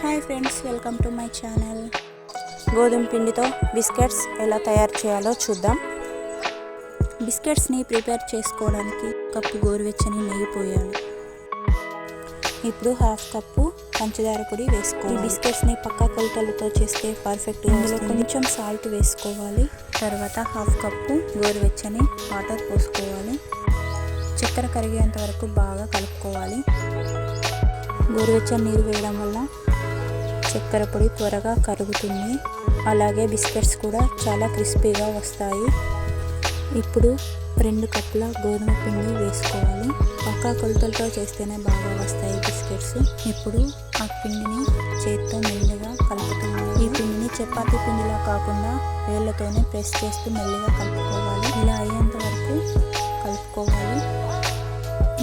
Hi friends, welcome to my channel. గోధుమ పిండితో biscuits ఎలా తయారు చేయాలో చూద్దాం. బిస్కెట్స్ని ప్రిపేర్ చేసుకోవడానికి కప్పు గోరువెచ్చని నెయ్యి పోయాలి. ఇప్పుడు హాఫ్ కప్పు పంచదార పొడి వేసుకోవాలి. బిస్కెట్స్ని పక్కా కొలతలతో చేస్తే పర్ఫెక్ట్గా ఇందులో కొంచెం సాల్ట్ వేసుకోవాలి. తర్వాత హాఫ్ కప్పు గోరువెచ్చని వాటర్ పోసుకోవాలి. చక్కెర కరిగేంత వరకు బాగా కలుపుకోవాలి. గోరువెచ్చని నీరు వేయడం వల్ల చక్కెర పొడి త్వరగా కరుగుతుంది. అలాగే బిస్కెట్స్ కూడా చాలా క్రిస్పీగా వస్తాయి. ఇప్పుడు 2 కప్పుల గోధుమ పిండి వేసుకోవాలి. పక్కా కొలతలతో చేస్తేనే బాగా వస్తాయి బిస్కెట్స్. ఇప్పుడు ఆ పిండిని చేత్తో మెల్లిగా కలుపుకోవాలి. ఈ పిండిని చపాతీ పిండిలా కాకుండా వేళ్ళతోనే ప్రెస్ చేస్తూ మెల్లిగా కలుపుకోవాలి. ఇలా అయ్యేంత వరకు కలుపుకోవాలి.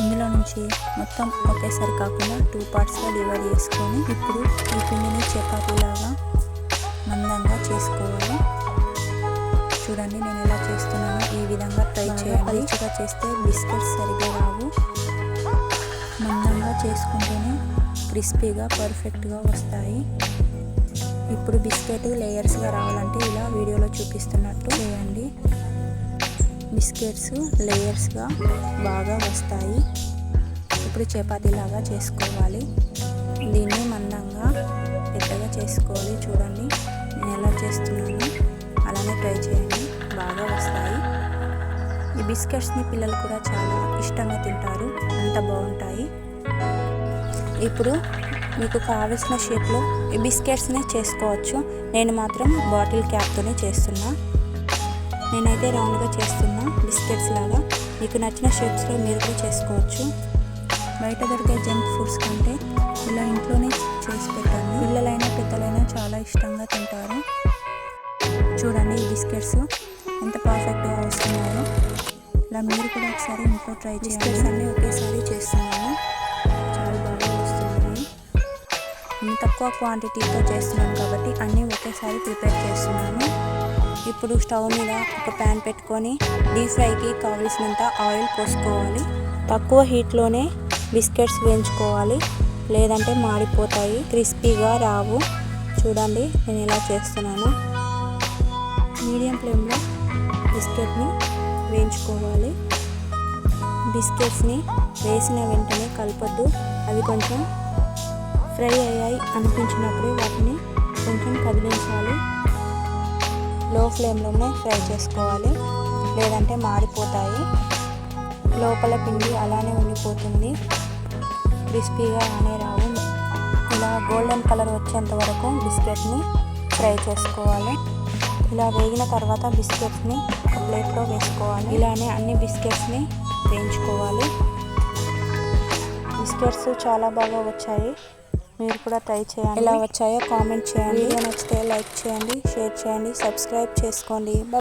ఇందులో నుంచి మొత్తం ఒకేసారి కాకుండా 2 పార్ట్స్గా డివైడ్ చేసుకొని ఇప్పుడు ఈ పిండిని చపాతీలాగా మందంగా చేసుకోవాలి. చూడండి నేను ఎలా చేస్తున్నానో ఈ విధంగా ట్రై చేయాలి. పలుచగా చేస్తే బిస్కెట్స్ సరిగ్గా రావు. మందంగా చేసుకుంటేనే క్రిస్పీగా పర్ఫెక్ట్గా వస్తాయి. ఇప్పుడు బిస్కెట్ లేయర్స్గా రావాలంటే ఇలా వీడియోలో చూపిస్తున్నట్టు చేయండి. బిస్కెట్స్ లేయర్స్గా బాగా వస్తాయి. ఇప్పుడు చపాతీలాగా చేసుకోవాలి. దీన్ని మందంగా పెద్దగా చేసుకోవాలి. చూడండి నేను ఎలా చేస్తున్నాను, అలానే ట్రై చేయండి, బాగా వస్తాయి. ఈ బిస్కెట్స్ని పిల్లలు కూడా చాలా ఇష్టంగా తింటారు, అంత బాగుంటాయి. ఇప్పుడు మీకు కావలసిన షేప్లో ఈ బిస్కెట్స్ని చేసుకోవచ్చు. నేను మాత్రం బాటిల్ క్యాప్తోనే చేస్తున్నా. నేనైతే రౌండ్గా చేస్తున్నా బిస్కెట్స్ లాగా. మీకు నచ్చిన షేప్స్లో మీరు కూడా చేసుకోవచ్చు. బయట దొరికే జంక్ ఫుడ్స్ కంటే ఇలా ఇంట్లోనే చేసి పెట్టండి. పిల్లలైనా పెద్దలైనా చాలా ఇష్టంగా తింటారు. చూడండి ఈ బిస్కెట్స్ ఎంత పర్ఫెక్ట్గా వస్తున్నాయో. ఇలా మీరు కూడా ఒకసారి ఇంట్లో ట్రై చేయండి. బిస్కెట్స్ అన్నీ ఒకేసారి చేస్తున్నాను, చాలా బాగా వస్తున్నాయి. నేను తక్కువ క్వాంటిటీతో చేస్తున్నాను కాబట్టి అన్నీ ఒకేసారి ప్రిపేర్ చేస్తున్నాను. ఇప్పుడు స్టవ్ మీద ఒక ప్యాన్ పెట్టుకొని డీప్ ఫ్రైకి కావలసినంత ఆయిల్ పోసుకోవాలి. తక్కువ హీట్లోనే బిస్కెట్స్ వేయించుకోవాలి, లేదంటే మాడిపోతాయి, క్రిస్పీగా రావు. చూడండి నేను ఎలా చేస్తున్నాను. మీడియం ఫ్లేమ్లో బిస్కెట్ని వేయించుకోవాలి. బిస్కెట్స్ని వేసిన వెంటనే కలపొద్దు. అవి కొంచెం ఫ్రై అయ్యాయి అనిపించినప్పుడు వాటిని కొంచెం కదిలించాలి. లో ఫ్లేమ్లోనే ఫ్రై చేసుకోవాలి, లేదంటే మాడిపోతాయి. లోపల పిండి అలానే ఉండిపోతుంది, క్రిస్పీగా రానే రావు. ఇలా గోల్డెన్ కలర్ వచ్చేంత వరకు బిస్కెట్ని ఫ్రై చేసుకోవాలి. ఇలా వేగిన తర్వాత బిస్కెట్స్ని ఒక ప్లేట్లో వేసుకోవాలి. ఇలానే అన్ని బిస్కెట్స్ని వేయించుకోవాలి. బిస్కెట్స్ చాలా బాగా వచ్చాయి, మీరు కూడా ట్రై చేయండి. ఎలా వచ్చాయో కామెంట్ చేయండి. వీడియో నచ్చితే లైక్ చేయండి, షేర్ చేయండి, సబ్స్క్రైబ్ చేసుకోండి.